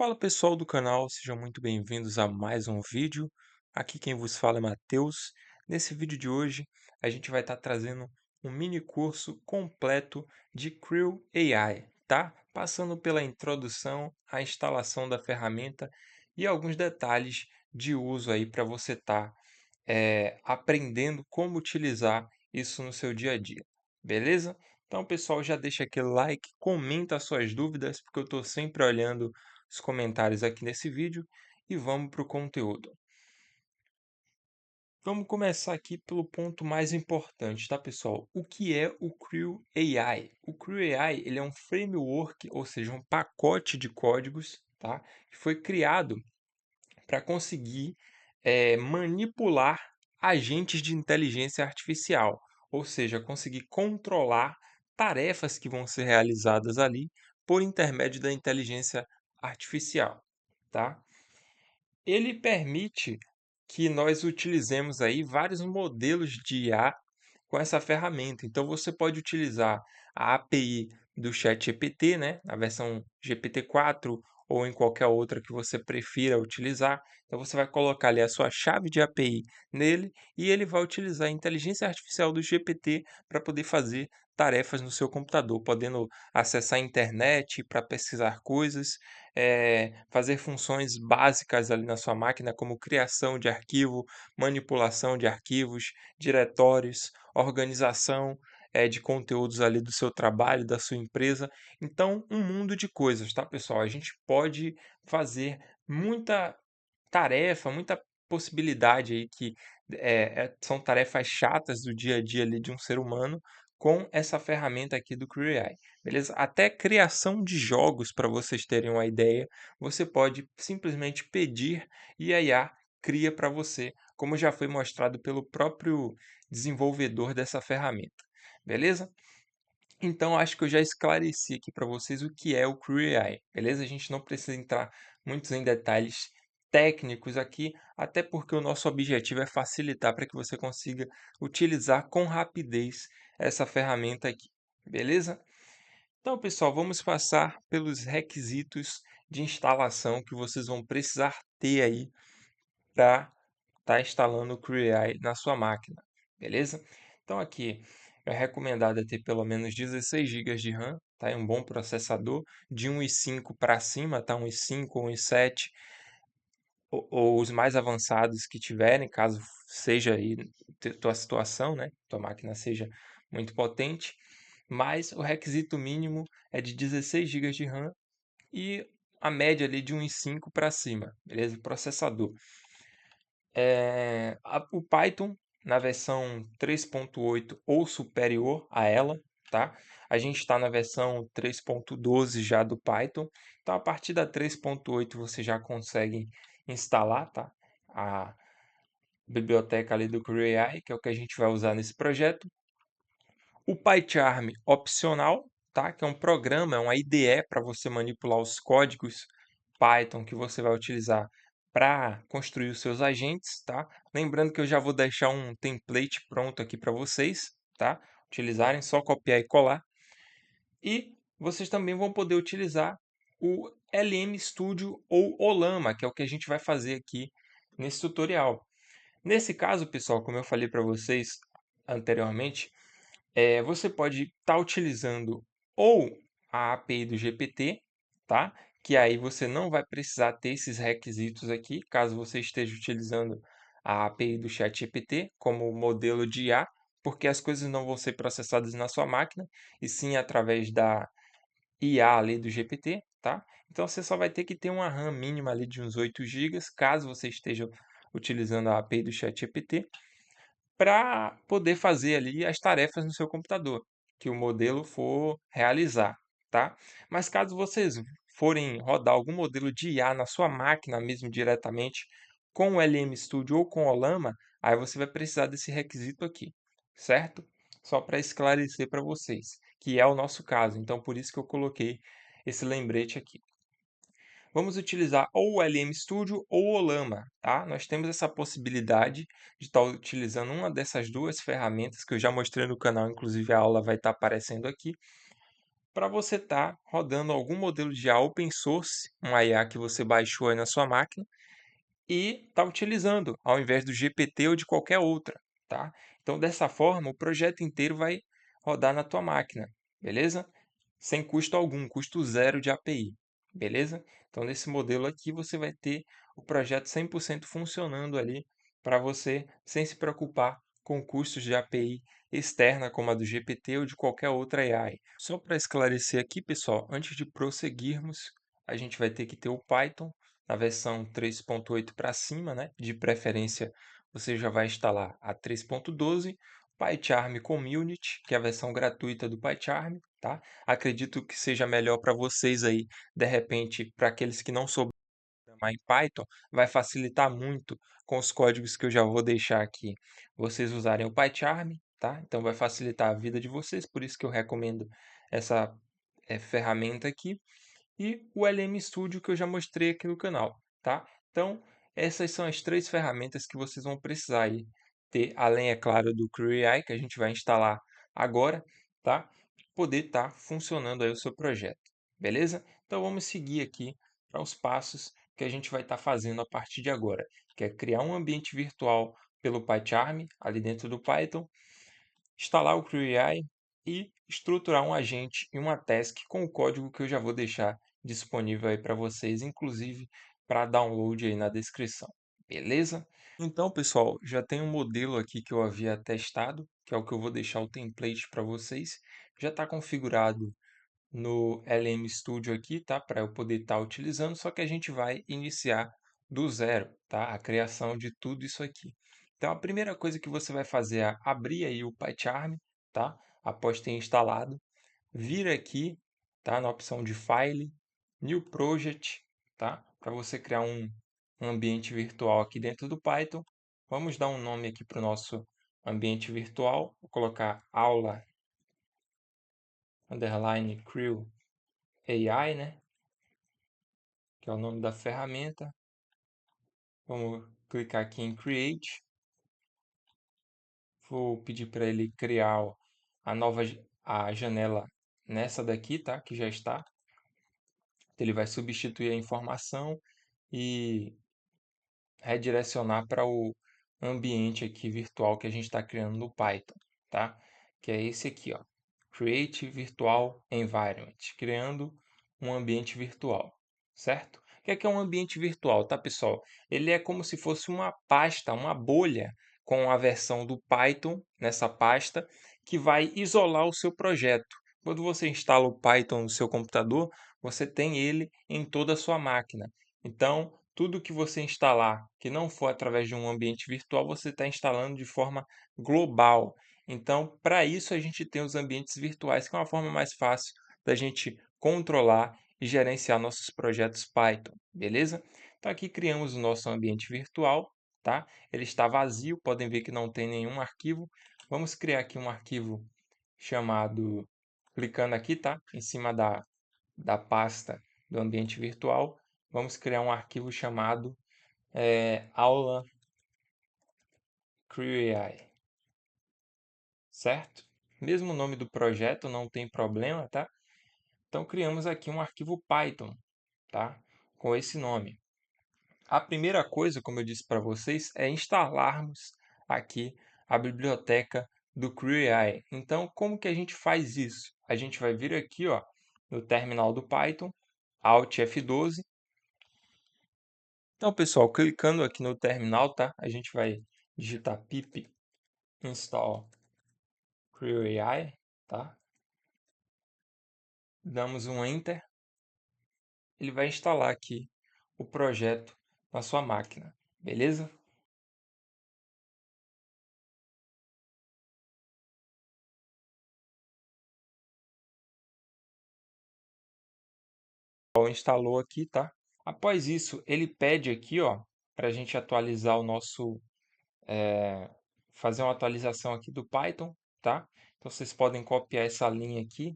Fala pessoal do canal, sejam muito bem-vindos a mais um vídeo. Aqui quem vos fala é Matheus. Nesse vídeo de hoje, a gente vai estar trazendo um mini curso completo de Creo AI, tá? Passando pela introdução, a instalação da ferramenta e alguns detalhes de uso aí para você estar aprendendo como utilizar isso no seu dia a dia, beleza? Então, pessoal, já deixa aquele like, comenta as suas dúvidas, porque eu estou sempre olhando os comentários aqui nesse vídeo e vamos para o conteúdo. Vamos começar aqui pelo ponto mais importante, tá, pessoal? O que é o Creo AI? O Creo AI, ele é um framework, ou seja, um pacote de códigos, tá? Que foi criado para conseguir manipular agentes de inteligência artificial, ou seja, conseguir controlar tarefas que vão ser realizadas ali por intermédio da inteligência artificial, tá? Ele permite que nós utilizemos aí vários modelos de IA com essa ferramenta. Então você pode utilizar a API do ChatGPT, né, na versão GPT-4 ou em qualquer outra que você prefira utilizar. Então você vai colocar ali a sua chave de API nele e ele vai utilizar a inteligência artificial do GPT para poder fazer tarefas no seu computador, podendo acessar a internet para pesquisar coisas, fazer funções básicas ali na sua máquina, como criação de arquivo, manipulação de arquivos, diretórios, organização, de conteúdos ali do seu trabalho, da sua empresa. Então, um mundo de coisas, tá, pessoal? A gente pode fazer muita tarefa, muita possibilidade aí que são tarefas chatas do dia a dia ali de um ser humano com essa ferramenta aqui do Creo AI, beleza? Até criação de jogos, para vocês terem uma ideia, você pode simplesmente pedir e a IA cria para você, como já foi mostrado pelo próprio desenvolvedor dessa ferramenta, beleza? Então, acho que eu já esclareci aqui para vocês o que é o Creo AI, beleza? A gente não precisa entrar muito em detalhes técnicos aqui, até porque o nosso objetivo é facilitar para que você consiga utilizar com rapidez essa ferramenta aqui, beleza? Então, pessoal, vamos passar pelos requisitos de instalação que vocês vão precisar ter aí para estar instalando o Creo AI na sua máquina, beleza? Então aqui é recomendado ter pelo menos 16 gigas de RAM, tá? É um bom processador, de 1,5 para cima, tá? 1,5 ou 1,7, ou os mais avançados que tiverem, caso seja aí tua situação, né? Tua máquina seja muito potente, mas o requisito mínimo é de 16 gigas de RAM e a média ali de 1,5 para cima, beleza? Processador. O Python na versão 3.8 ou superior a ela, tá? A gente está na versão 3.12 já do Python, então a partir da 3.8 você já consegue instalar, tá? A biblioteca ali do Creo AI, que é o que a gente vai usar nesse projeto. O PyCharm opcional, tá? Que é um programa, é uma IDE para você manipular os códigos Python que você vai utilizar para construir os seus agentes, tá? Lembrando que eu já vou deixar um template pronto aqui para vocês, tá? Utilizarem, só copiar e colar. E vocês também vão poder utilizar o LM Studio ou Olama, que é o que a gente vai fazer aqui nesse tutorial. Nesse caso, pessoal, como eu falei para vocês anteriormente, você pode estar utilizando ou a API do GPT, tá? Que aí você não vai precisar ter esses requisitos aqui, caso você esteja utilizando a API do ChatGPT como modelo de IA, porque as coisas não vão ser processadas na sua máquina, e sim através da IA ali do GPT, tá? Então você só vai ter que ter uma RAM mínima ali de uns 8 gigas, caso você esteja utilizando a API do ChatGPT para poder fazer ali as tarefas no seu computador, que o modelo for realizar, tá? Mas caso vocês forem rodar algum modelo de IA na sua máquina mesmo diretamente, com o LM Studio ou com o Olama, aí você vai precisar desse requisito aqui, certo? Só para esclarecer para vocês, que é o nosso caso, então por isso que eu coloquei esse lembrete aqui. Vamos utilizar ou o LM Studio ou o Olama, tá? Nós temos essa possibilidade de estar utilizando uma dessas duas ferramentas que eu já mostrei no canal, inclusive a aula vai estar aparecendo aqui, para você estar rodando algum modelo de IA open source, um IA que você baixou aí na sua máquina, e está utilizando, ao invés do GPT ou de qualquer outra, tá? Então, dessa forma, o projeto inteiro vai rodar na tua máquina, beleza? Sem custo algum, custo zero de API, beleza? Então, nesse modelo aqui, você vai ter o projeto 100% funcionando ali para você, sem se preocupar com custos de API externa, como a do GPT ou de qualquer outra AI. Só para esclarecer aqui, pessoal, antes de prosseguirmos, a gente vai ter que ter o Python na versão 3.8 para cima, né? De preferência, você já vai instalar a 3.12, PyCharm Community, que é a versão gratuita do PyCharm, tá? Acredito que seja melhor para vocês aí, de repente, para aqueles que não souberem programar em Python, vai facilitar muito com os códigos que eu já vou deixar aqui. Vocês usarem o PyCharm, tá? Então vai facilitar a vida de vocês, por isso que eu recomendo essa ferramenta aqui e o LM Studio que eu já mostrei aqui no canal, tá? Então, essas são as três ferramentas que vocês vão precisar aí ter, além, é claro, do Creo AI, que a gente vai instalar agora, tá? Poder estar funcionando aí o seu projeto, beleza? Então, vamos seguir aqui para os passos que a gente vai estar fazendo a partir de agora, que é criar um ambiente virtual pelo PyCharm, ali dentro do Python, instalar o CrewAI e estruturar um agente e uma task com o código que eu já vou deixar disponível aí para vocês, inclusive para download aí na descrição. Beleza? Então, pessoal, já tem um modelo aqui que eu havia testado, que é o que eu vou deixar o template para vocês. Já está configurado no LM Studio aqui, tá? Para eu poder estar utilizando, só que a gente vai iniciar do zero, tá? A criação de tudo isso aqui. Então, a primeira coisa que você vai fazer é abrir aí o PyCharm, tá? Após ter instalado, vir aqui, tá? Na opção de File, New Project, tá? Para você criar um ambiente virtual aqui dentro do Python. Vamos dar um nome aqui para o nosso ambiente virtual. Vou colocar aula underline crew AI, né? Que é o nome da ferramenta. Vamos clicar aqui em Create. Vou pedir para ele criar a nova a janela nessa daqui, tá? Que já está. Ele vai substituir a informação e redirecionar para o ambiente aqui virtual que a gente está criando no Python, tá? Que é esse aqui, ó. Create Virtual Environment, criando um ambiente virtual, certo? O que é um ambiente virtual, tá, pessoal? Ele é como se fosse uma pasta, uma bolha com a versão do Python nessa pasta que vai isolar o seu projeto. Quando você instala o Python no seu computador, você tem ele em toda a sua máquina. Então, tudo que você instalar que não for através de um ambiente virtual, você está instalando de forma global. Então, para isso, a gente tem os ambientes virtuais, que é uma forma mais fácil da gente controlar e gerenciar nossos projetos Python, beleza? Então, aqui criamos o nosso ambiente virtual, tá? Ele está vazio, podem ver que não tem nenhum arquivo. Vamos criar aqui um arquivo chamado, clicando aqui, tá? Em cima da pasta do ambiente virtual, vamos criar um arquivo chamado aula CrewAI, certo? Mesmo nome do projeto, não tem problema, tá? Então criamos aqui um arquivo Python, tá? Com esse nome. A primeira coisa, como eu disse para vocês, é instalarmos aqui a biblioteca do CrewAI. Então, como que a gente faz isso? A gente vai vir aqui, ó, no terminal do Python, Alt F12. Então, pessoal, clicando aqui no terminal, tá? A gente vai digitar pip install CrewAI, tá? Damos um Enter, ele vai instalar aqui o projeto na sua máquina, beleza? Então, instalou aqui, tá? Após isso, ele pede aqui, ó, para a gente atualizar o nosso, fazer uma atualização aqui do Python, tá? Então, vocês podem copiar essa linha aqui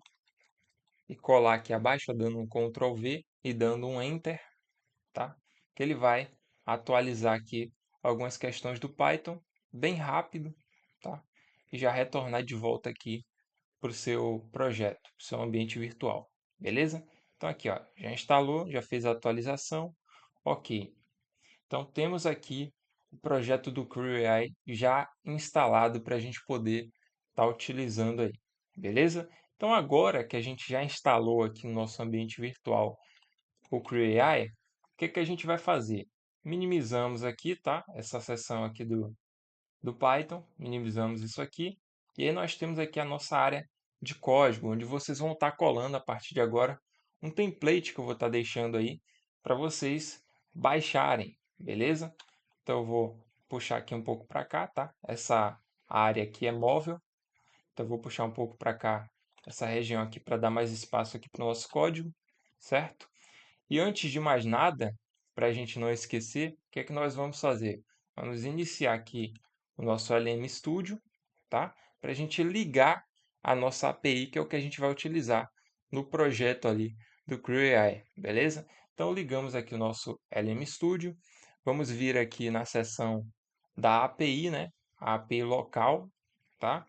e colar aqui abaixo, ó, dando um Ctrl V e dando um Enter, tá? Que ele vai atualizar aqui algumas questões do Python bem rápido, tá? E já retornar de volta aqui para o seu projeto, para o seu ambiente virtual, beleza? Então aqui, ó, já instalou, já fez a atualização, ok. Então temos aqui o projeto do Creo AI já instalado para a gente poder estar utilizando aí, beleza? Então agora que a gente já instalou aqui no nosso ambiente virtual o Creo AI, o que que a gente vai fazer? Minimizamos aqui, tá? Essa seção aqui do Python, minimizamos isso aqui, e aí nós temos aqui a nossa área de código, onde vocês vão estar colando a partir de agora um template que eu vou estar deixando aí para vocês baixarem, beleza? Então eu vou puxar aqui um pouco para cá, tá? Essa área aqui é móvel, então eu vou puxar um pouco para cá essa região aqui para dar mais espaço aqui para o nosso código, certo? E antes de mais nada, para a gente não esquecer, o que é que nós vamos fazer? Vamos iniciar aqui o nosso LM Studio, tá? Para a gente ligar a nossa API, que é o que a gente vai utilizar no projeto ali do Creo AI, beleza? Então ligamos aqui o nosso LM Studio, vamos vir aqui na seção da API, né? A API local, tá?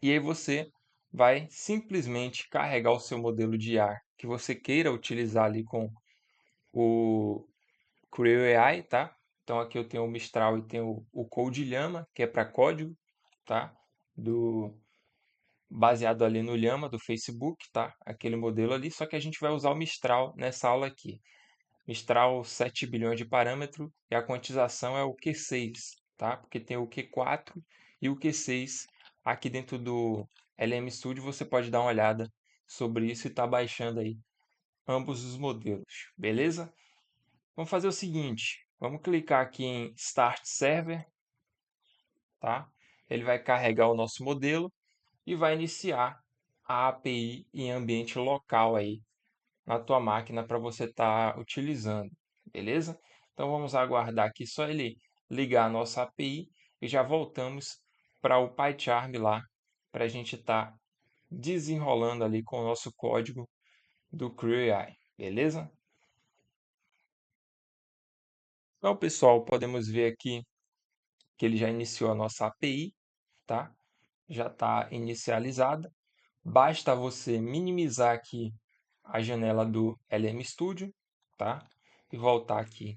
E aí você vai simplesmente carregar o seu modelo de IA que você queira utilizar ali com o Creo AI, tá? Então aqui eu tenho o Mistral e tenho o Code Llama, que é para código, tá? Do baseado ali no Llama do Facebook, tá? Aquele modelo ali, só que a gente vai usar o Mistral nessa aula aqui. Mistral 7 bilhões de parâmetros e a quantização é o Q6, tá? Porque tem o Q4 e o Q6 aqui dentro do LM Studio, você pode dar uma olhada sobre isso e tá baixando aí ambos os modelos, beleza? Vamos fazer o seguinte, vamos clicar aqui em Start Server, tá? Ele vai carregar o nosso modelo e vai iniciar a API em ambiente local aí na tua máquina para você estar utilizando, beleza? Então vamos aguardar aqui só ele ligar a nossa API e já voltamos para o PyCharm lá para a gente estar desenrolando ali com o nosso código do Creo AI, beleza? Então, pessoal, podemos ver aqui que ele já iniciou a nossa API, tá? Já está inicializada. Basta você minimizar aqui a janela do LM Studio, tá? E voltar aqui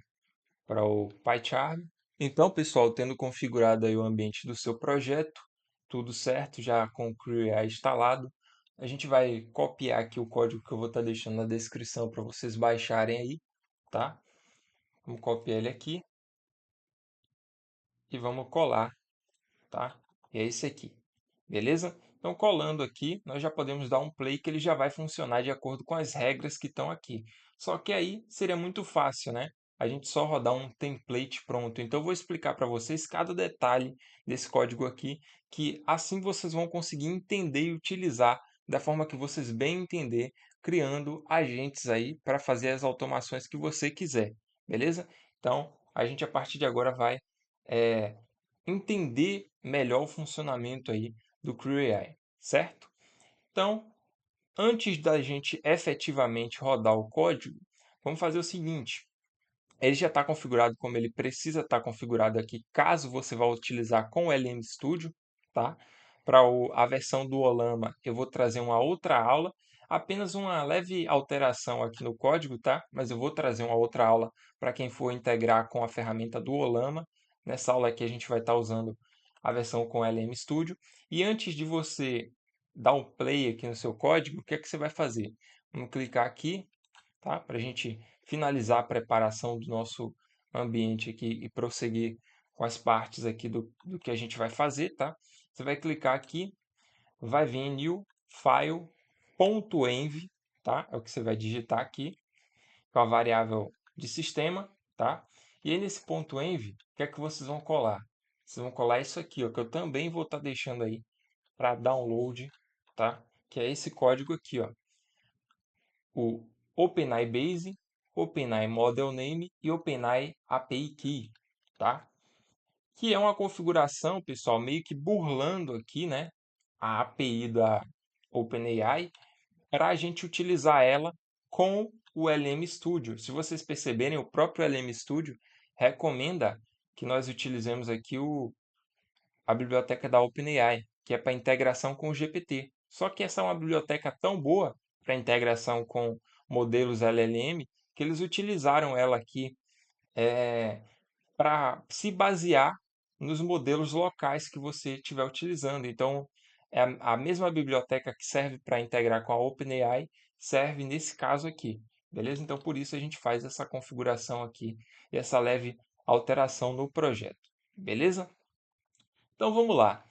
para o PyCharm. Então, pessoal, tendo configurado aí o ambiente do seu projeto, tudo certo, já com o Creo AI instalado, a gente vai copiar aqui o código que eu vou estar deixando na descrição para vocês baixarem aí, tá? Vamos copiar ele aqui e vamos colar, tá? E é esse aqui, beleza? Então, colando aqui, nós já podemos dar um play que ele já vai funcionar de acordo com as regras que estão aqui. Só que aí seria muito fácil, né? A gente só rodar um template pronto. Então, eu vou explicar para vocês cada detalhe desse código aqui, que assim vocês vão conseguir entender e utilizar da forma que vocês bem entender, criando agentes aí para fazer as automações que você quiser, beleza? Então, a gente a partir de agora vai eh, entender melhor o funcionamento aí do Creo AI, certo? Então, antes da gente efetivamente rodar o código, vamos fazer o seguinte: ele já está configurado como ele precisa estar configurado aqui, caso você vá utilizar com o LM Studio, tá? Para a versão do Olama, eu vou trazer uma outra aula, apenas uma leve alteração aqui no código, tá? Mas eu vou trazer uma outra aula para quem for integrar com a ferramenta do Olama. Nessa aula aqui a gente vai estar usando a versão com LM Studio. E antes de você dar um play aqui no seu código, o que é que você vai fazer? Vamos clicar aqui, tá? Para a gente finalizar a preparação do nosso ambiente aqui e prosseguir com as partes aqui do que a gente vai fazer, tá? Você vai clicar aqui, vai vir em New File .env, tá? É o que você vai digitar aqui, com a variável de sistema, tá? E aí nesse .env, o que é que vocês vão colar? Vocês vão colar isso aqui, ó, que eu também vou estar deixando aí para download, tá? Que é esse código aqui, ó, o OpenAI Base, OpenAI Model Name e OpenAI API Key, tá? Que é uma configuração, pessoal, meio que burlando aqui, né, a API da OpenAI para a gente utilizar ela com o LM Studio. Se vocês perceberem, o próprio LM Studio recomenda que nós utilizemos aqui a biblioteca da OpenAI, que é para integração com o GPT. Só que essa é uma biblioteca tão boa para integração com modelos LLM que eles utilizaram ela aqui para se basear nos modelos locais que você estiver utilizando. Então, é a mesma biblioteca que serve para integrar com a OpenAI, serve nesse caso aqui, beleza? Então, por isso a gente faz essa configuração aqui e essa leve alteração no projeto, beleza? Então, vamos lá.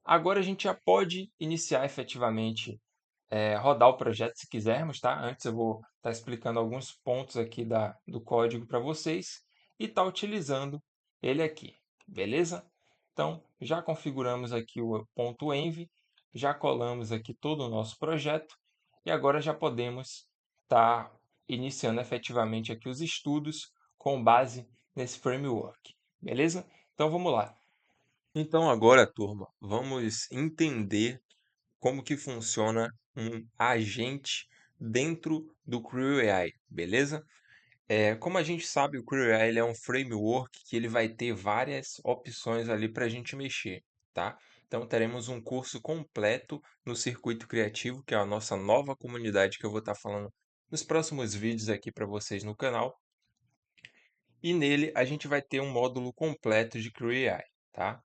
Agora a gente já pode iniciar efetivamente rodar o projeto se quisermos, tá? Antes eu vou estar explicando alguns pontos aqui do código para vocês e estar utilizando ele aqui, beleza? Então, já configuramos aqui o ponto .env, já colamos aqui todo o nosso projeto e agora já podemos estar iniciando efetivamente aqui os estudos com base nesse framework, beleza? Então, vamos lá. Então, agora, turma, vamos entender como que funciona um agente dentro do Creo AI, beleza? Como a gente sabe, o Creo AI ele é um framework que ele vai ter várias opções ali para a gente mexer, tá? Então teremos um curso completo no Circuito Criativo, que é a nossa nova comunidade que eu vou estar falando nos próximos vídeos aqui para vocês no canal. E nele a gente vai ter um módulo completo de Creo AI, tá?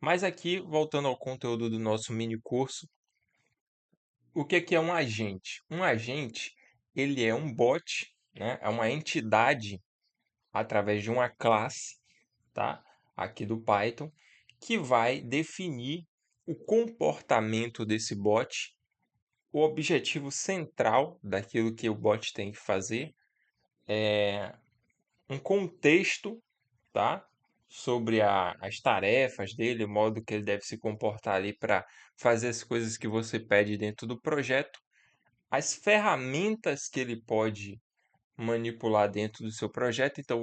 Mas aqui, voltando ao conteúdo do nosso mini curso, o que é um agente? Um agente, ele é um bot, né? É uma entidade através de uma classe, tá? Aqui do Python, que vai definir o comportamento desse bot, o objetivo central daquilo que o bot tem que fazer, um contexto, tá? Sobre as tarefas dele, o modo que ele deve se comportar ali para fazer as coisas que você pede dentro do projeto, as ferramentas que ele pode manipular dentro do seu projeto. Então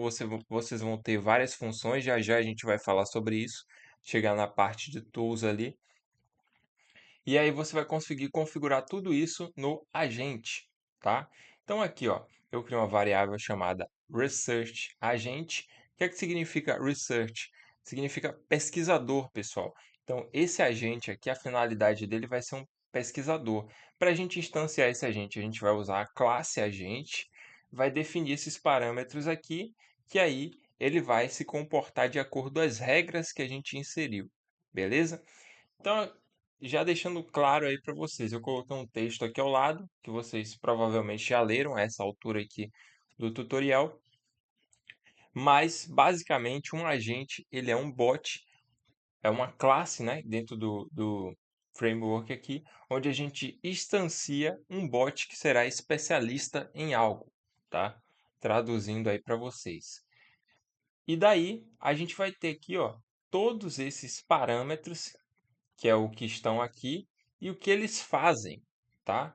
vocês vão ter várias funções, já já a gente vai falar sobre isso, chegar na parte de tools ali. E aí você vai conseguir configurar tudo isso no agente, tá? Então aqui, ó, eu criei uma variável chamada research agent. O que significa research? Significa pesquisador, pessoal. Então esse agente aqui, a finalidade dele vai ser um pesquisador. Para a gente instanciar esse agente, a gente vai usar a classe agente, vai definir esses parâmetros aqui, que aí ele vai se comportar de acordo com as regras que a gente inseriu, beleza? Então, já deixando claro aí para vocês, eu coloquei um texto aqui ao lado, que vocês provavelmente já leram a essa altura aqui do tutorial, mas basicamente um agente, ele é um bot, é uma classe, né, dentro do framework aqui, onde a gente instancia um bot que será especialista em algo, tá? Traduzindo aí para vocês. E daí a gente vai ter aqui, ó, todos esses parâmetros que é o que estão aqui, e o que eles fazem, tá?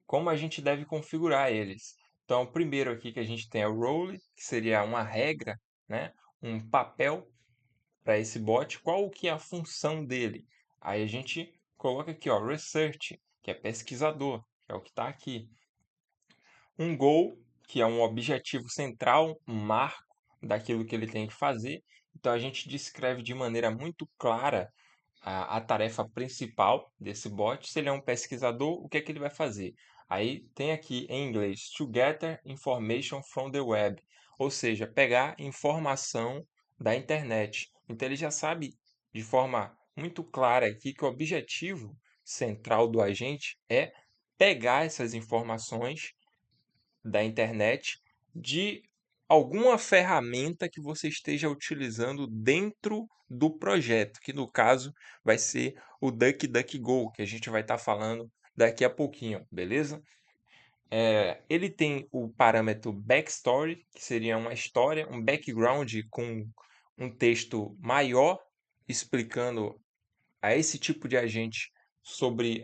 Como a gente deve configurar eles. Então, o primeiro aqui que a gente tem é o role, que seria uma regra, né? Um papel para esse bot. Qual que é a função dele? Aí a gente coloca aqui, ó, research, que é pesquisador, que é o que está aqui. Um goal, que é um objetivo central, um marco daquilo que ele tem que fazer. Então, a gente descreve de maneira muito clara a tarefa principal desse bot. Se ele é um pesquisador, o que é que ele vai fazer? Aí tem aqui em inglês, to gather information from the web, ou seja, pegar informação da internet. Então ele já sabe de forma muito clara aqui que o objetivo central do agente é pegar essas informações da internet de alguma ferramenta que você esteja utilizando dentro do projeto, que no caso vai ser o DuckDuckGo, que a gente vai estar falando daqui a pouquinho, beleza? Ele tem o parâmetro backstory, que seria uma história, um background com um texto maior explicando a esse tipo de agente sobre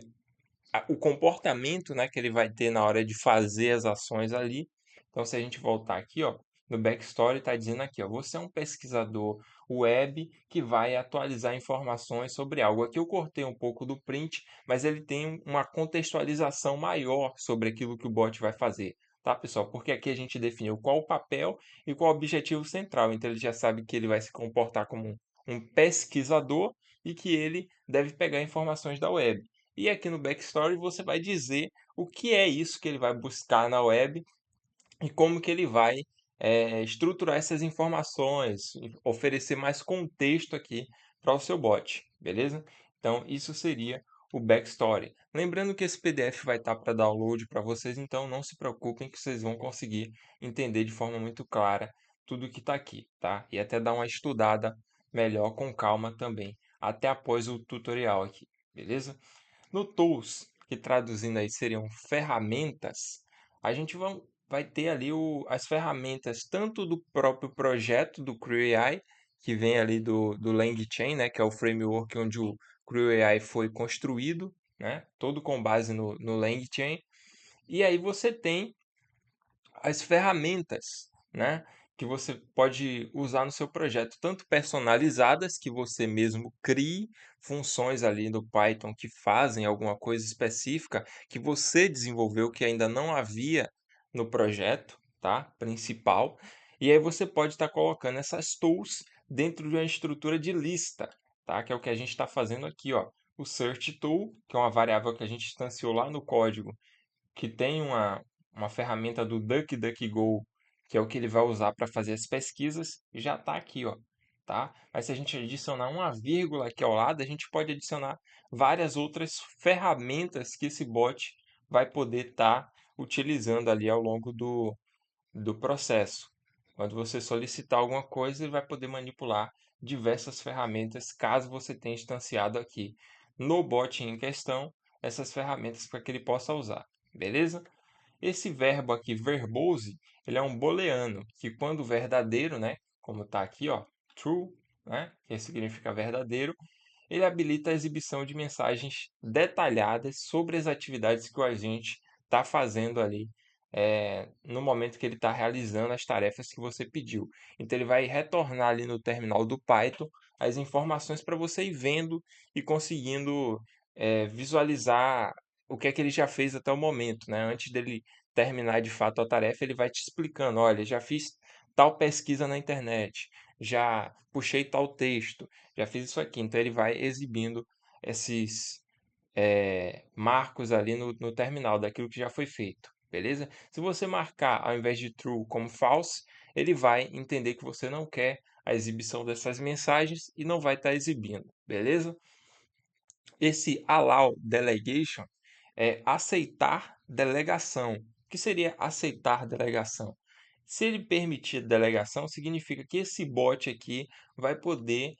o comportamento, né, que ele vai ter na hora de fazer as ações ali. Então, se a gente voltar aqui, ó, no backstory, está dizendo aqui, ó, você é um pesquisador web que vai atualizar informações sobre algo. Aqui eu cortei um pouco do print, mas ele tem uma contextualização maior sobre aquilo que o bot vai fazer. Tá, pessoal? Porque aqui a gente definiu qual o papel e qual o objetivo central. Então, ele já sabe que ele vai se comportar como um pesquisador e que ele deve pegar informações da web. E aqui no backstory você vai dizer o que é isso que ele vai buscar na web e como que ele vai, estruturar essas informações, e oferecer mais contexto aqui para o seu bot, beleza? Então isso seria o backstory. Lembrando que esse PDF vai estar para download para vocês, então não se preocupem que vocês vão conseguir entender de forma muito clara tudo que está aqui, tá? E até dar uma estudada melhor com calma também, até após o tutorial aqui, beleza? No tools, que traduzindo aí seriam ferramentas, a gente vai ter ali as ferramentas tanto do próprio projeto do Creo AI, que vem ali do LangChain, né, que é o framework onde o Creo AI foi construído, né, todo com base no LangChain. E aí você tem as ferramentas, né, que você pode usar no seu projeto, tanto personalizadas, que você mesmo crie funções ali do Python que fazem alguma coisa específica que você desenvolveu que ainda não havia no projeto, tá? Principal. E aí você pode estar colocando essas tools dentro de uma estrutura de lista, tá? Que é o que a gente está fazendo aqui, ó. O search tool, que é uma variável que a gente instanciou lá no código que tem uma ferramenta do DuckDuckGo, que é o que ele vai usar para fazer as pesquisas, e já está aqui, ó, tá? Mas se a gente adicionar uma vírgula aqui ao lado, a gente pode adicionar várias outras ferramentas que esse bot vai poder estar utilizando ali ao longo do processo. Quando você solicitar alguma coisa, ele vai poder manipular diversas ferramentas, caso você tenha instanciado aqui no bot em questão essas ferramentas para que ele possa usar, beleza? Esse verbo aqui, verbose, ele é um booleano, que quando verdadeiro, né, como está aqui, ó, true, né, que significa verdadeiro, ele habilita a exibição de mensagens detalhadas sobre as atividades que o agente está fazendo ali, no momento que ele está realizando as tarefas que você pediu. Então, ele vai retornar ali no terminal do Python as informações para você ir vendo e conseguindo visualizar o que é que ele já fez até o momento, né? Antes dele terminar de fato a tarefa, ele vai te explicando: olha, já fiz tal pesquisa na internet, já puxei tal texto, já fiz isso aqui. Então ele vai exibindo esses marcos ali no terminal daquilo que já foi feito, beleza? Se você marcar ao invés de true como false, ele vai entender que você não quer a exibição dessas mensagens e não vai estar exibindo, beleza? Esse allow delegation é aceitar delegação. O que seria aceitar delegação? Se ele permitir delegação, significa que esse bot aqui vai poder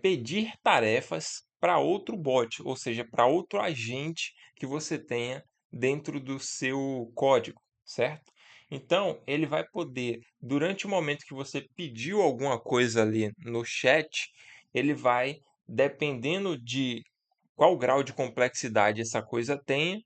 pedir tarefas para outro bot, ou seja, para outro agente que você tenha dentro do seu código, certo? Então, ele vai poder, durante o momento que você pediu alguma coisa ali no chat, ele vai, dependendo de qual grau de complexidade essa coisa tenha,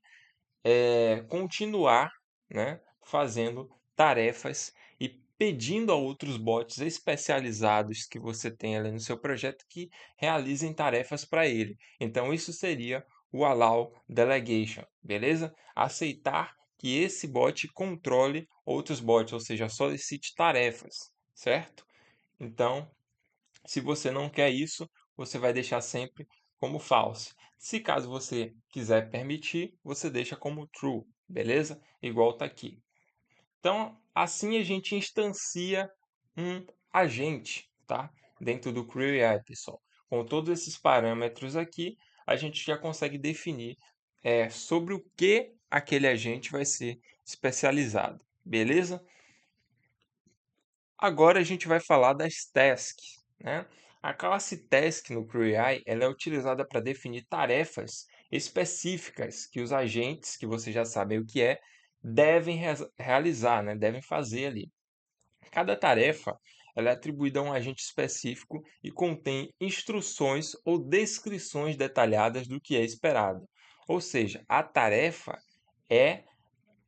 continuar, né, fazendo tarefas e pedindo a outros bots especializados que você tem ali no seu projeto que realizem tarefas para ele. Então, isso seria o Allow Delegation, beleza? Aceitar que esse bot controle outros bots, ou seja, solicite tarefas, certo? Então, se você não quer isso, você vai deixar sempre como false. Se caso você quiser permitir, você deixa como true, beleza? Igual está aqui. Então, assim a gente instancia um agente, tá? Dentro do Creo AI, pessoal. Com todos esses parâmetros aqui, a gente já consegue definir sobre o que aquele agente vai ser especializado, beleza? Agora a gente vai falar das tasks, né? A classe task no Creo AI, ela é utilizada para definir tarefas específicas que os agentes, que vocês já sabem o que é, devem realizar, né? Devem fazer ali. Cada tarefa ela é atribuída a um agente específico e contém instruções ou descrições detalhadas do que é esperado. Ou seja, a tarefa é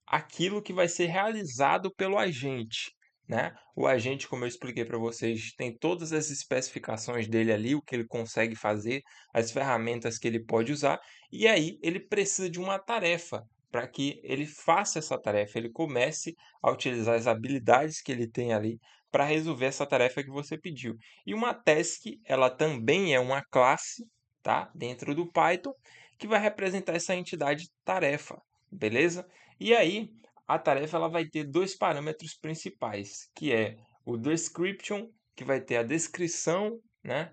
aquilo que vai ser realizado pelo agente, né? O agente, como eu expliquei para vocês, tem todas as especificações dele ali, o que ele consegue fazer, as ferramentas que ele pode usar, e aí ele precisa de uma tarefa para que ele faça essa tarefa, ele comece a utilizar as habilidades que ele tem ali para resolver essa tarefa que você pediu. E uma task, ela também é uma classe, tá? Dentro do Python, que vai representar essa entidade tarefa, beleza? E aí, a tarefa ela vai ter dois parâmetros principais, que é o description, que vai ter a descrição, né?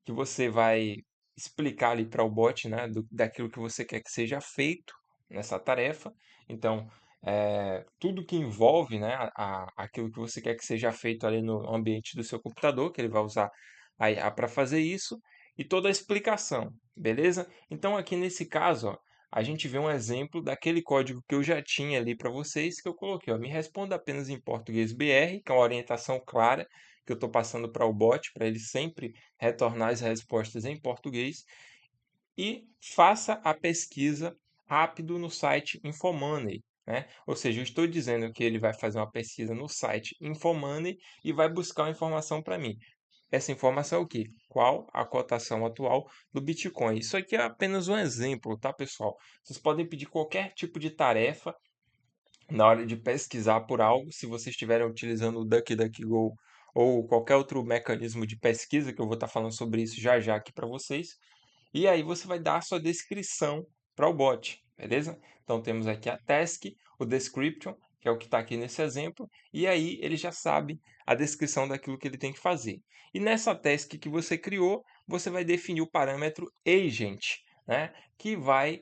Que você vai explicar ali para o bot, né, daquilo que você quer que seja feito nessa tarefa. Então, tudo que envolve, né, aquilo que você quer que seja feito ali no ambiente do seu computador, que ele vai usar a IA para fazer isso, e toda a explicação, beleza? Então, aqui nesse caso, ó, a gente vê um exemplo daquele código que eu já tinha ali para vocês, que eu coloquei, ó, me responda apenas em português BR, que é uma orientação clara que eu estou passando para o bot, para ele sempre retornar as respostas em português, e faça a pesquisa rápido no site Infomoney, né? Ou seja, eu estou dizendo que ele vai fazer uma pesquisa no site Infomoney e vai buscar uma informação para mim. Essa informação é o quê? Qual a cotação atual do Bitcoin? Isso aqui é apenas um exemplo, tá, pessoal? Vocês podem pedir qualquer tipo de tarefa na hora de pesquisar por algo, se vocês estiverem utilizando o DuckDuckGo ou qualquer outro mecanismo de pesquisa, que eu vou estar falando sobre isso já já aqui para vocês. E aí você vai dar a sua descrição para o bot, beleza? Então temos aqui a task, o description, que é o que está aqui nesse exemplo, e aí ele já sabe a descrição daquilo que ele tem que fazer. E nessa task que você criou, você vai definir o parâmetro agent, né? Que vai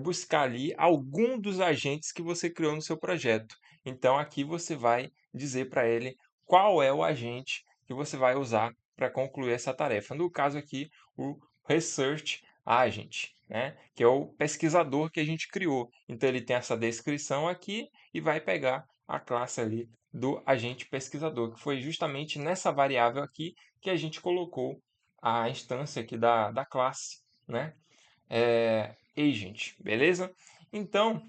buscar ali algum dos agentes que você criou no seu projeto. Então aqui você vai dizer para ele qual é o agente que você vai usar para concluir essa tarefa. No caso aqui, o Research Agent, né? Que é o pesquisador que a gente criou. Então ele tem essa descrição aqui e vai pegar a classe ali do agente pesquisador, que foi justamente nessa variável aqui que a gente colocou a instância aqui da classe, né? Agent, beleza? Então,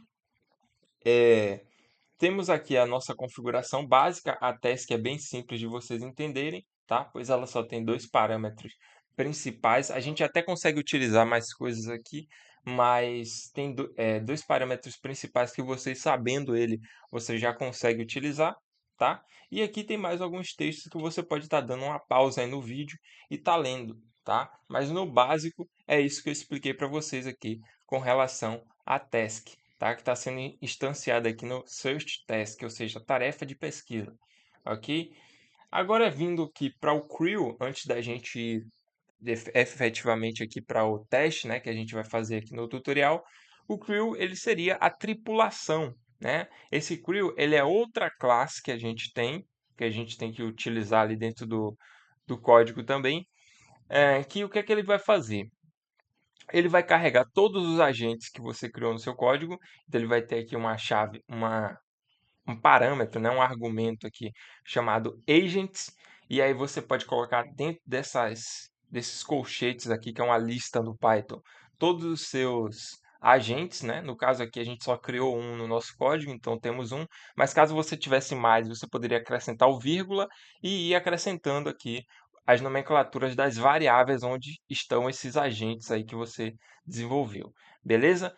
temos aqui a nossa configuração básica, a task é bem simples de vocês entenderem, tá? Pois ela só tem dois parâmetros principais. A gente até consegue utilizar mais coisas aqui, mas tem dois parâmetros principais que vocês sabendo ele, você já consegue utilizar, tá? E aqui tem mais alguns textos que você pode estar dando uma pausa aí no vídeo e tá lendo, tá? Mas no básico é isso que eu expliquei para vocês aqui com relação à task, tá? Que está sendo instanciada aqui no Search Task, ou seja, tarefa de pesquisa, ok? Agora vindo aqui para o Crew, antes da gente ir efetivamente aqui para o teste, né, que a gente vai fazer aqui no tutorial, o Crew ele seria a tripulação, né? Esse Crew ele é outra classe que a gente tem que utilizar ali dentro do código também, que o que é que ele vai fazer? Ele vai carregar todos os agentes que você criou no seu código, então ele vai ter aqui uma chave, um parâmetro, né, um argumento aqui chamado agents, e aí você pode colocar dentro desses colchetes aqui, que é uma lista no Python, todos os seus agentes, né? No caso aqui a gente só criou um no nosso código, então temos um, mas caso você tivesse mais, você poderia acrescentar o vírgula e ir acrescentando aqui as nomenclaturas das variáveis onde estão esses agentes aí que você desenvolveu, beleza?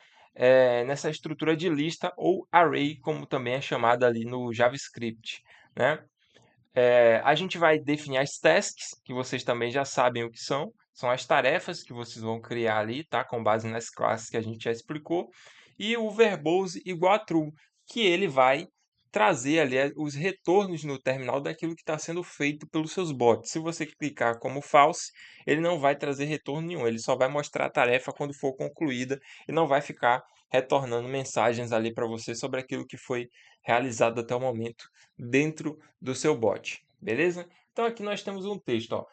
Nessa estrutura de lista ou array, como também é chamada ali no JavaScript, né? A gente vai definir as tasks, que vocês também já sabem o que são as tarefas que vocês vão criar ali, tá? Com base nas classes que a gente já explicou, e o verbose igual a true, que ele vai trazer ali os retornos no terminal daquilo que está sendo feito pelos seus bots. Se você clicar como false, ele não vai trazer retorno nenhum, ele só vai mostrar a tarefa quando for concluída e não vai ficar retornando mensagens ali para você sobre aquilo que foi realizado até o momento dentro do seu bot, beleza? Então aqui nós temos um texto, ó.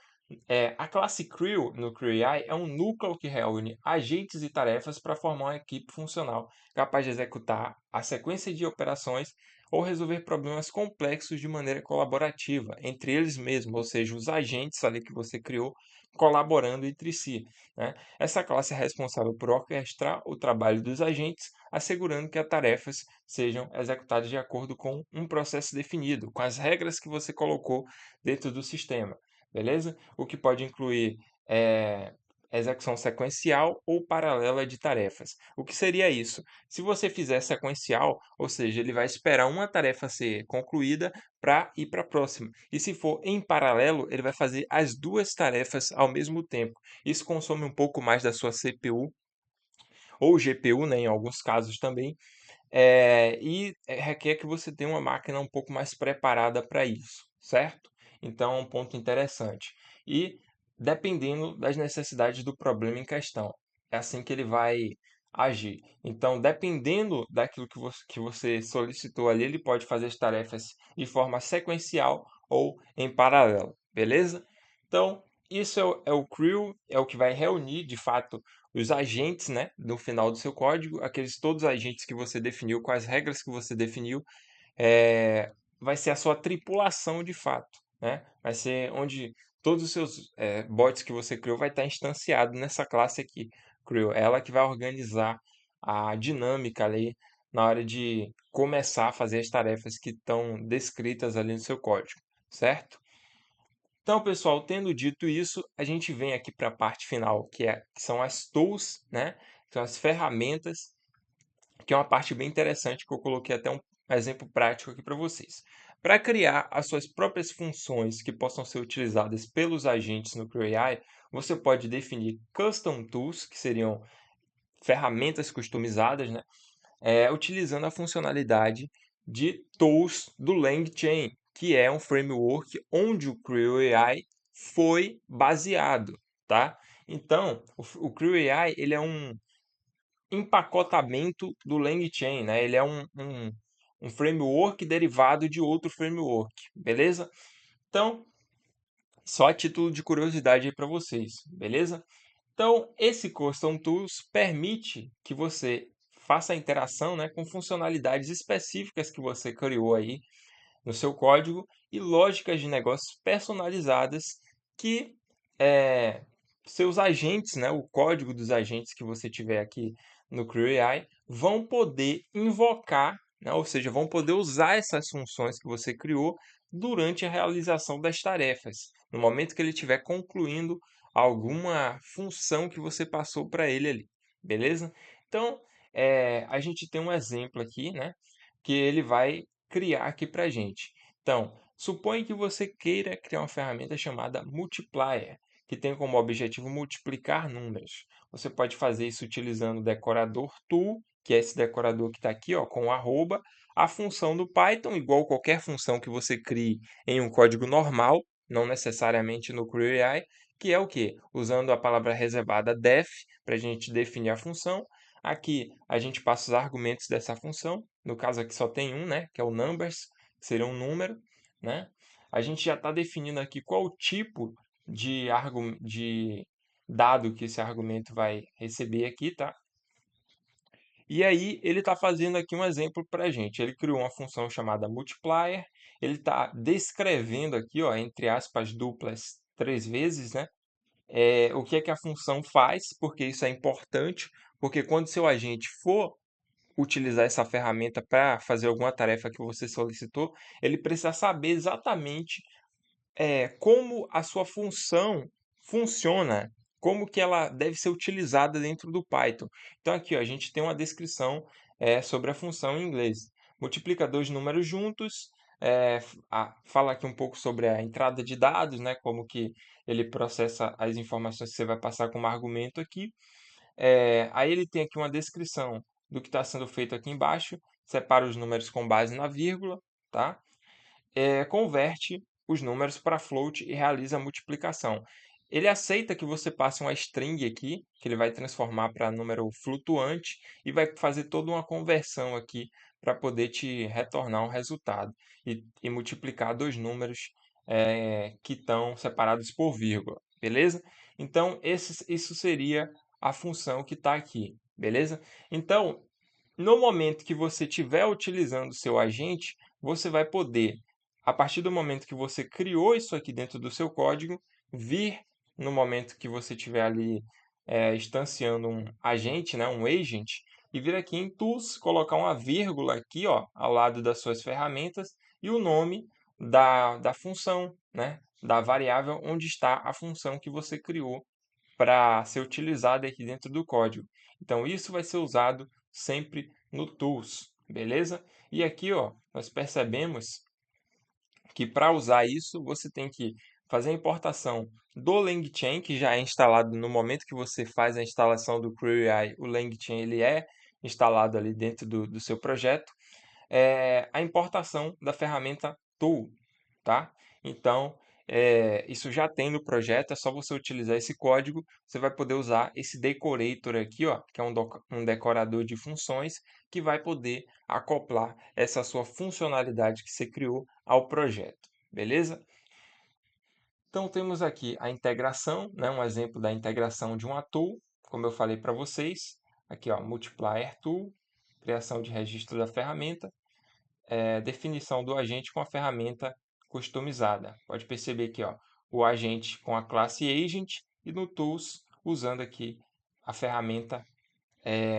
A classe Crew no CrewAI é um núcleo que reúne agentes e tarefas para formar uma equipe funcional capaz de executar a sequência de operações ou resolver problemas complexos de maneira colaborativa entre eles mesmos, ou seja, os agentes ali que você criou colaborando entre si, né? Essa classe é responsável por orquestrar o trabalho dos agentes, assegurando que as tarefas sejam executadas de acordo com um processo definido, com as regras que você colocou dentro do sistema, beleza? O que pode incluir execução sequencial ou paralela de tarefas. O que seria isso? Se você fizer sequencial, ou seja, ele vai esperar uma tarefa ser concluída para ir para a próxima. E se for em paralelo, ele vai fazer as duas tarefas ao mesmo tempo. Isso consome um pouco mais da sua CPU, ou GPU, né, em alguns casos também, requer que você tenha uma máquina um pouco mais preparada para isso, certo? Então, é um ponto interessante. E dependendo das necessidades do problema em questão, é assim que ele vai agir. Então, dependendo daquilo que você solicitou ali, ele pode fazer as tarefas de forma sequencial ou em paralelo, beleza? Então, isso é o CRUD, é o que vai reunir, de fato, os agentes, né, no final do seu código, aqueles todos os agentes que você definiu, com as regras que você definiu, vai ser a sua tripulação de fato, né? Vai ser onde todos os seus bots que você criou vai estar instanciado nessa classe aqui, Creo. Ela que vai organizar a dinâmica ali na hora de começar a fazer as tarefas que estão descritas ali no seu código, certo? Então, pessoal, tendo dito isso, a gente vem aqui para a parte final, que são as tools, né? São as ferramentas, que é uma parte bem interessante que eu coloquei até um exemplo prático aqui para vocês. Para criar as suas próprias funções que possam ser utilizadas pelos agentes no CrewAI, você pode definir custom tools, que seriam ferramentas customizadas, né? Utilizando a funcionalidade de tools do LangChain, que é um framework onde o CrewAI foi baseado, tá? Então, o CrewAI ele é um empacotamento do LangChain, né? Ele é um framework derivado de outro framework, beleza? Então, só a título de curiosidade aí para vocês, beleza? Então, esse Custom Tools permite que você faça a interação, né, com funcionalidades específicas que você criou aí no seu código e lógicas de negócios personalizadas que seus agentes, né, o código dos agentes que você tiver aqui no CrewAI vão poder invocar, né, ou seja, vão poder usar essas funções que você criou durante a realização das tarefas, no momento que ele estiver concluindo alguma função que você passou para ele ali, beleza? Então, a gente tem um exemplo aqui, né, que ele vai criar aqui para a gente. Então, suponha que você queira criar uma ferramenta chamada Multiplier, que tem como objetivo multiplicar números. Você pode fazer isso utilizando o decorador tool, que é esse decorador que está aqui, ó, com o arroba, a função do Python, igual qualquer função que você crie em um código normal, não necessariamente no CrewAI, que é o quê? Usando a palavra reservada def para a gente definir a função. Aqui a gente passa os argumentos dessa função, no caso aqui só tem um, né, que é o numbers, que seria um número, né? A gente já está definindo aqui qual o tipo de dado que esse argumento vai receber aqui, tá? E aí ele está fazendo aqui um exemplo para a gente. Ele criou uma função chamada multiplier. Ele está descrevendo aqui, ó, entre aspas, duplas 3 vezes, né? O que é que a função faz, porque isso é importante, porque quando seu agente for utilizar essa ferramenta para fazer alguma tarefa que você solicitou, ele precisa saber exatamente como a sua função funciona, como que ela deve ser utilizada dentro do Python. Então aqui ó, a gente tem uma descrição sobre a função em inglês. Multiplica dois números juntos, fala aqui um pouco sobre a entrada de dados, né, como que ele processa as informações que você vai passar como argumento aqui. Aí ele tem aqui uma descrição do que está sendo feito aqui embaixo, separa os números com base na vírgula, tá? Converte os números para float e realiza a multiplicação. Ele aceita que você passe uma string aqui, que ele vai transformar para número flutuante e vai fazer toda uma conversão aqui para poder te retornar um resultado e multiplicar dois números que estão separados por vírgula, beleza? Então, isso seria a função que está aqui, beleza? Então, no momento que você estiver utilizando o seu agente, você vai poder, a partir do momento que você criou isso aqui dentro do seu código, vir no momento que você estiver ali instanciando um agente, né, um agent, e vir aqui em Tools, colocar uma vírgula aqui, ó, ao lado das suas ferramentas e o nome da função, né, da variável onde está a função que você criou para ser utilizada aqui dentro do código. Então, isso vai ser usado sempre no Tools, beleza? E aqui, ó, nós percebemos que para usar isso, você tem que fazer a importação do LangChain, que já é instalado no momento que você faz a instalação do CrewAI, o LangChain ele é instalado ali dentro do seu projeto, a importação da ferramenta Tool, tá? Então, isso já tem no projeto, é só você utilizar esse código, você vai poder usar esse decorator aqui, ó, que é um decorador de funções, que vai poder acoplar essa sua funcionalidade que você criou ao projeto, beleza? Então, temos aqui a integração, né, um exemplo da integração de uma tool, como eu falei para vocês, aqui ó, Multiplier Tool, criação de registro da ferramenta, definição do agente com a ferramenta customizada. Pode perceber aqui, ó, o agente com a classe Agent e no Tools usando aqui a ferramenta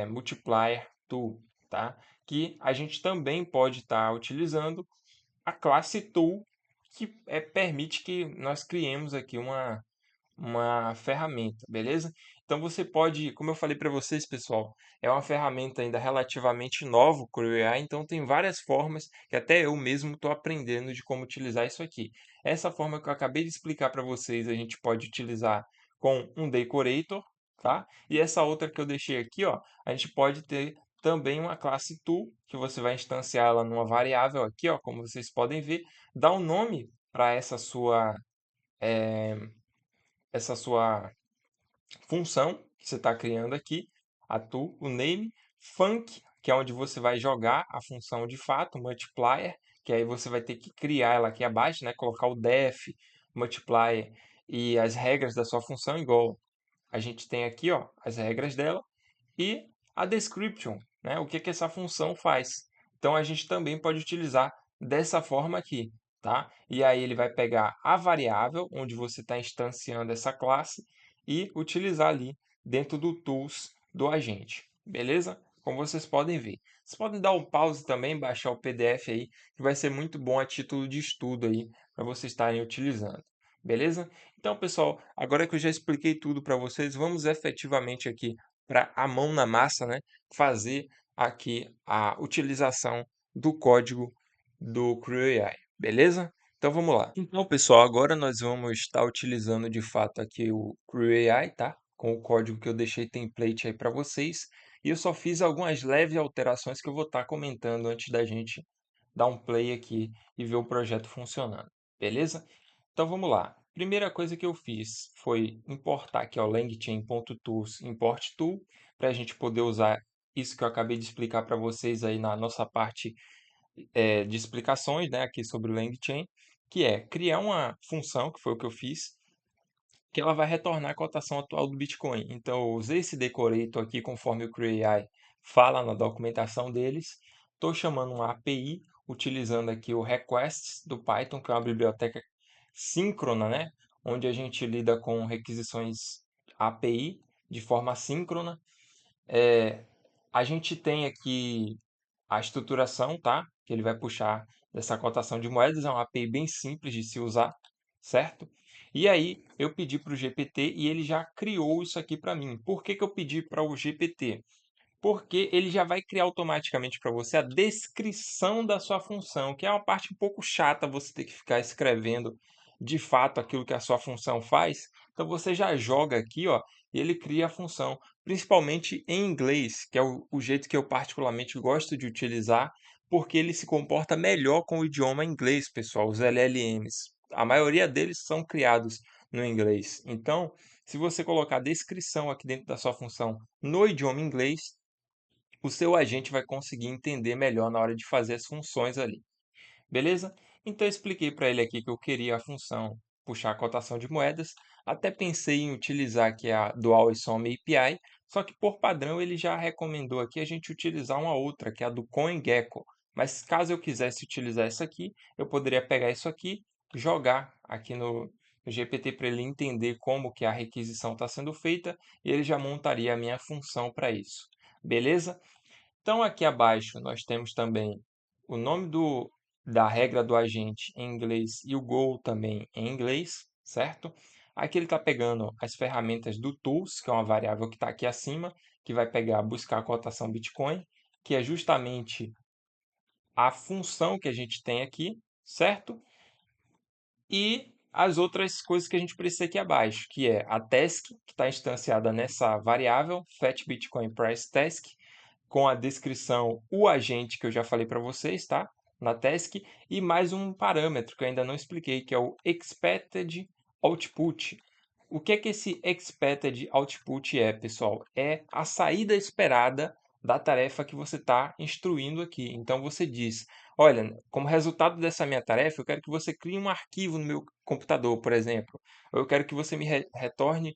Multiplier Tool, tá? Que a gente também pode estar utilizando a classe Tool, que permite que nós criemos aqui uma ferramenta, beleza? Então você pode, como eu falei para vocês, pessoal, é uma ferramenta ainda relativamente nova, o CrewAI, então tem várias formas que até eu mesmo estou aprendendo de como utilizar isso aqui. Essa forma que eu acabei de explicar para vocês, a gente pode utilizar com um decorator, tá? E essa outra que eu deixei aqui, ó, a gente pode ter também uma classe tool, que você vai instanciar ela numa variável aqui, ó, como vocês podem ver, dá um nome para essa sua função que você está criando aqui, a tool, o name, func, que é onde você vai jogar a função de fato, multiplier, que aí você vai ter que criar ela aqui abaixo, né? Colocar o def, multiplier e as regras da sua função, igual a gente tem aqui, ó, as regras dela, e a description, né? O que que essa função faz. Então a gente também pode utilizar dessa forma aqui, tá? E aí ele vai pegar a variável onde você está instanciando essa classe e utilizar ali dentro do tools do agente, beleza? Como vocês podem ver. Vocês podem dar um pause também, baixar o PDF aí, que vai ser muito bom a título de estudo aí para vocês estarem utilizando. Beleza? Então, pessoal, agora que eu já expliquei tudo para vocês, vamos efetivamente aqui para a mão na massa, né, fazer aqui a utilização do código do CrewAI, beleza? Então vamos lá. Então, pessoal, agora nós vamos estar utilizando de fato aqui o CrewAI, tá? Com o código que eu deixei template aí para vocês. E eu só fiz algumas leves alterações que eu vou estar comentando antes da gente dar um play aqui e ver o projeto funcionando, beleza? Então vamos lá. Primeira coisa que eu fiz foi importar aqui o langchain.tools import tool para a gente poder usar isso que eu acabei de explicar para vocês aí na nossa parte de explicações, né, aqui sobre o LangChain, que é criar uma função, que foi o que eu fiz, que ela vai retornar a cotação atual do Bitcoin. Então, eu usei esse decorator aqui conforme o CrewAI fala na documentação deles. Estou chamando uma API, utilizando aqui o requests do Python, que é uma biblioteca síncrona, né? Onde a gente lida com requisições API de forma síncrona. A gente tem aqui a estruturação, tá? Que ele vai puxar dessa cotação de moedas, é uma API bem simples de se usar, certo? E aí eu pedi para o GPT e ele já criou isso aqui para mim. Por que que eu pedi para o GPT? Porque ele já vai criar automaticamente para você a descrição da sua função, que é uma parte um pouco chata você ter que ficar escrevendo de fato aquilo que a sua função faz. Então você já joga aqui, ó, e ele cria a função, principalmente em inglês, que é o jeito que eu particularmente gosto de utilizar, porque ele se comporta melhor com o idioma inglês, pessoal, os LLMs. A maioria deles são criados no inglês. Então, se você colocar a descrição aqui dentro da sua função no idioma inglês, o seu agente vai conseguir entender melhor na hora de fazer as funções ali. Beleza? Então eu expliquei para ele aqui que eu queria a função puxar a cotação de moedas. Até pensei em utilizar aqui a Dual e Soma API, só que por padrão ele já recomendou aqui a gente utilizar uma outra, que é a do CoinGecko. Mas caso eu quisesse utilizar essa aqui, eu poderia pegar isso aqui, jogar aqui no GPT para ele entender como que a requisição está sendo feita e ele já montaria a minha função para isso. Beleza? Então, aqui abaixo nós temos também o nome da regra do agente em inglês e o goal também em inglês, certo? Aqui ele está pegando as ferramentas do Tools, que é uma variável que está aqui acima, que vai pegar buscar a cotação Bitcoin, que é justamente a função que a gente tem aqui, certo? E as outras coisas que a gente precisa aqui abaixo, que é a task, que está instanciada nessa variável, fat Bitcoin price task, com a descrição o agente que eu já falei para vocês, tá? Na task, e mais um parâmetro que eu ainda não expliquei, que é o expected output. O que é esse expected output é, pessoal? É a saída esperada da tarefa que você está instruindo aqui. Então você diz, olha, como resultado dessa minha tarefa, eu quero que você crie um arquivo no meu computador, por exemplo. Ou eu quero que você me retorne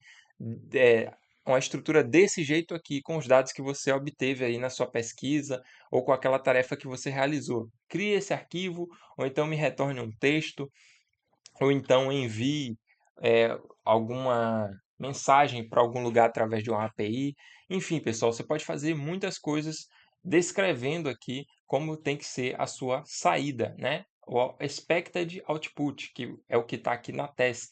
é, uma estrutura desse jeito aqui, com os dados que você obteve aí na sua pesquisa ou com aquela tarefa que você realizou. Crie esse arquivo, ou então me retorne um texto, ou então envie alguma mensagem para algum lugar através de uma API. Enfim, pessoal, você pode fazer muitas coisas descrevendo aqui como tem que ser a sua saída, né? O expected output, que é o que está aqui na task,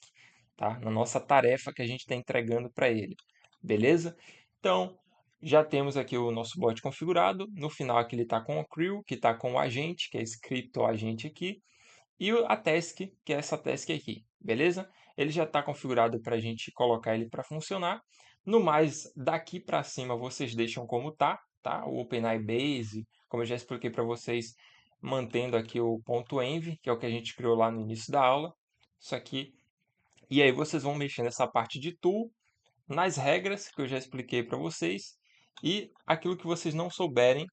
tá? Na nossa tarefa que a gente está entregando para ele. Beleza? Então, já temos aqui o nosso bot configurado. No final aqui ele está com o crew, que está com o agente, que é esse criptoagente aqui e a task, que é essa task aqui, beleza? Ele já está configurado para a gente colocar ele para funcionar. No mais, daqui para cima vocês deixam como tá? O OpenAI Base, como eu já expliquei para vocês, mantendo aqui o ponto .env, que é o que a gente criou lá no início da aula. Isso aqui. E aí vocês vão mexer nessa parte de tool, nas regras que eu já expliquei para vocês e aquilo que vocês não souberem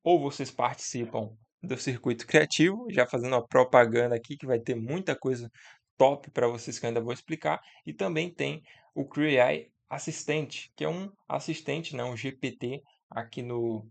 ou vocês participam do circuito criativo, já fazendo uma propaganda aqui que vai ter muita coisa top para vocês que eu ainda vou explicar, e também tem o Creo Assistente, que é um assistente, né, um GPT aqui no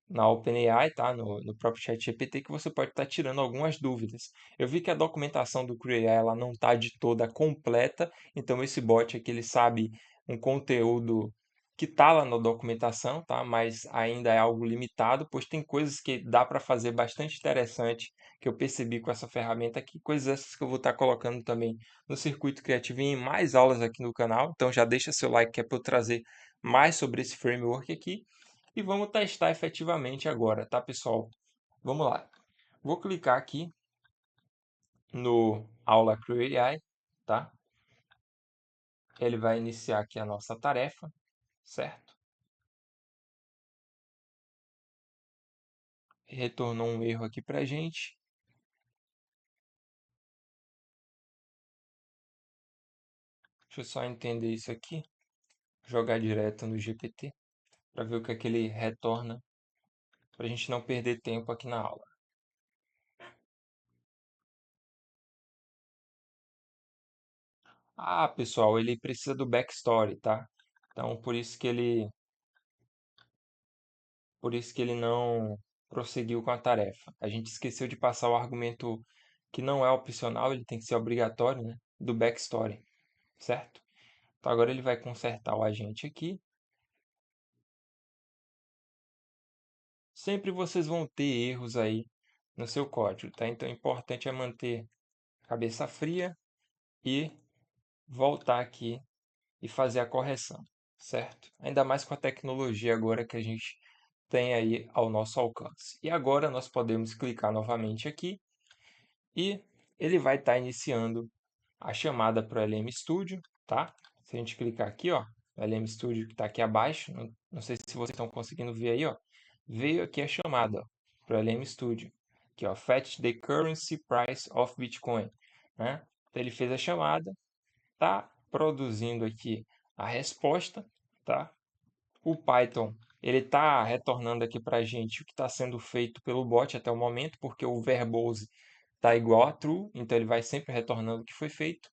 na OpenAI, tá? No próprio chat GPT, que você pode estar tirando algumas dúvidas. Eu vi que a documentação do Creo ela não está de toda completa, então esse bot aqui ele sabe um conteúdo que está lá na documentação, tá? Mas ainda é algo limitado, pois tem coisas que dá para fazer bastante interessante que eu percebi com essa ferramenta aqui, coisas essas que eu vou estar colocando também no circuito criativo e em mais aulas aqui no canal. Então já deixa seu like que é para eu trazer mais sobre esse framework aqui. E vamos testar efetivamente agora, tá, pessoal? Vamos lá. Vou clicar aqui no Aula Create AI, tá? Ele vai iniciar aqui a nossa tarefa, certo? Retornou um erro aqui pra gente. Deixa eu só entender isso aqui, jogar direto no GPT, para ver o que é que ele retorna, para a gente não perder tempo aqui na aula. Ah, pessoal, ele precisa do backstory, tá? Então, por isso que ele não prosseguiu com a tarefa. A gente esqueceu de passar o argumento que não é opcional, ele tem que ser obrigatório, né? Do backstory, certo? Então agora ele vai consertar o agente aqui. Sempre vocês vão ter erros aí no seu código, tá? Então o importante é manter a cabeça fria e voltar aqui e fazer a correção, certo? Ainda mais com a tecnologia agora que a gente tem aí ao nosso alcance. E agora nós podemos clicar novamente aqui e ele vai estar iniciando a chamada para o LM Studio, tá? Se a gente clicar aqui, ó, no LM Studio que está aqui abaixo, não sei se vocês estão conseguindo ver aí, ó, veio aqui a chamada para o LM Studio, aqui, ó, fetch the currency price of Bitcoin, né? Então ele fez a chamada, tá produzindo aqui a resposta, tá? O Python ele está retornando aqui para a gente o que está sendo feito pelo bot até o momento, porque o verbose está igual a true, então ele vai sempre retornando o que foi feito.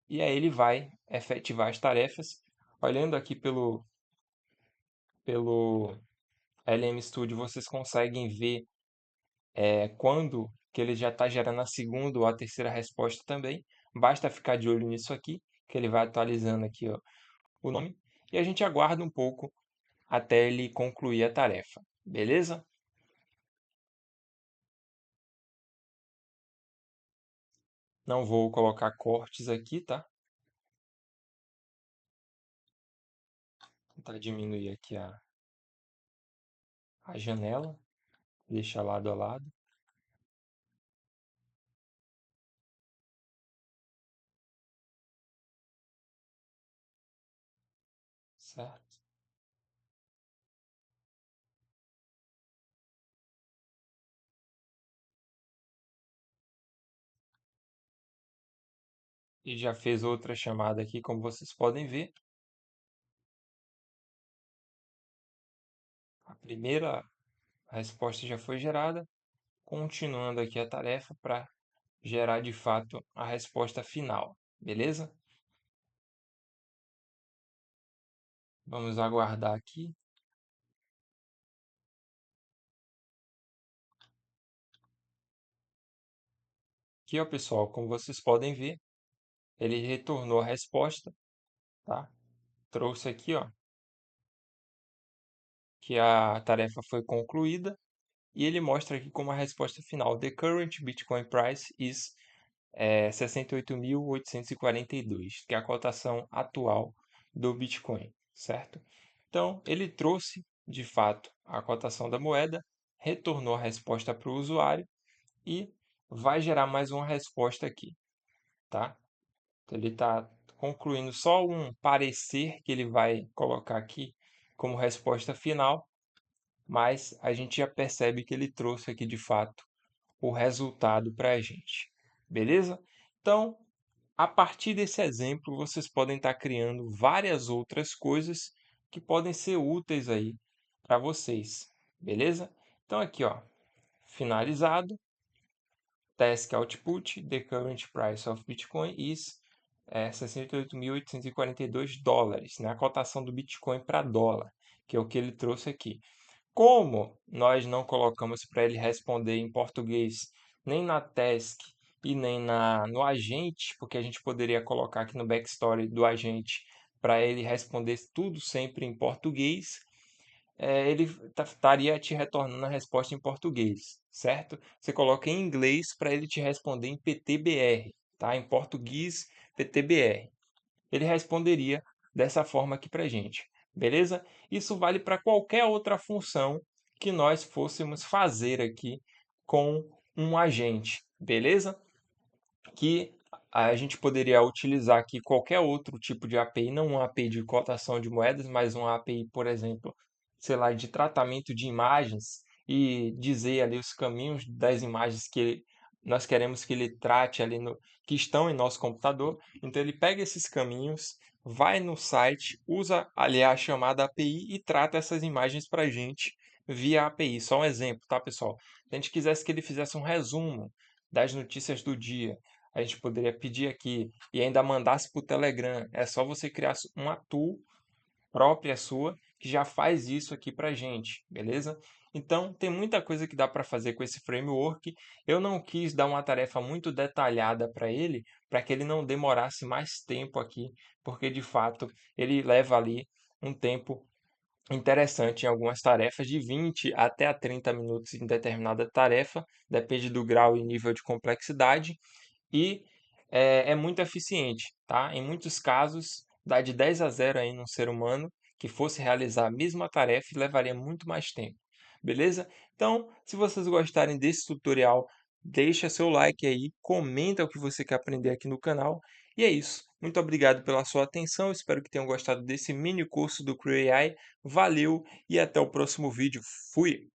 E aí ele vai efetivar as tarefas. Olhando aqui pelo LM Studio, vocês conseguem ver quando que ele já está gerando a segunda ou a terceira resposta também. Basta ficar de olho nisso aqui, que ele vai atualizando aqui ó, o nome. E a gente aguarda um pouco até ele concluir a tarefa. Beleza? Não vou colocar cortes aqui, tá? Vou tentar diminuir aqui a janela, deixar lado a lado. certo? E já fez outra chamada aqui, como vocês podem ver. A primeira resposta já foi gerada, continuando aqui a tarefa para gerar de fato a resposta final, beleza? Vamos aguardar aqui. Aqui, ó, pessoal, como vocês podem ver, ele retornou a resposta, tá? Trouxe aqui, ó, que a tarefa foi concluída e ele mostra aqui como a resposta final: The current Bitcoin price is 68.842, que é a cotação atual do Bitcoin, certo? Então, ele trouxe, de fato, a cotação da moeda, retornou a resposta para o usuário e vai gerar mais uma resposta aqui, tá? Então, ele está concluindo só um parecer que ele vai colocar aqui como resposta final, mas a gente já percebe que ele trouxe aqui, de fato, o resultado para a gente. Beleza? Então, a partir desse exemplo, vocês podem estar criando várias outras coisas que podem ser úteis aí para vocês, beleza? Então aqui, ó, finalizado, task output, the current price of Bitcoin is 68.842 dólares, né? A cotação do Bitcoin para dólar, que é o que ele trouxe aqui. Como nós não colocamos para ele responder em português nem na task e nem no agente, porque a gente poderia colocar aqui no backstory do agente para ele responder tudo sempre em português, ele estaria te retornando a resposta em português, certo? Você coloca em inglês para ele te responder em PTBR, tá? Em português, PTBR. Ele responderia dessa forma aqui para gente, beleza? Isso vale para qualquer outra função que nós fôssemos fazer aqui com um agente, beleza? Que a gente poderia utilizar aqui qualquer outro tipo de API, não uma API de cotação de moedas, mas uma API, por exemplo, sei lá, de tratamento de imagens e dizer ali os caminhos das imagens que nós queremos que ele trate ali que estão em nosso computador. Então ele pega esses caminhos, vai no site, usa ali a chamada API e trata essas imagens para a gente via API. Só um exemplo, tá, pessoal? Se a gente quisesse que ele fizesse um resumo das notícias do dia, a gente poderia pedir aqui e ainda mandasse para o Telegram. É só você criar uma tool própria sua que já faz isso aqui para gente, beleza? Então, tem muita coisa que dá para fazer com esse framework. Eu não quis dar uma tarefa muito detalhada para ele, para que ele não demorasse mais tempo aqui, porque de fato ele leva ali um tempo interessante em algumas tarefas, de 20 até a 30 minutos em determinada tarefa, depende do grau e nível de complexidade e é muito eficiente, tá? Em muitos casos, dá de 10 a 0 aí num ser humano que fosse realizar a mesma tarefa e levaria muito mais tempo, beleza? Então, se vocês gostarem desse tutorial, deixa seu like aí, comenta o que você quer aprender aqui no canal. E é isso. Muito obrigado pela sua atenção. Espero que tenham gostado desse mini curso do Creo AI. Valeu e até o próximo vídeo. Fui!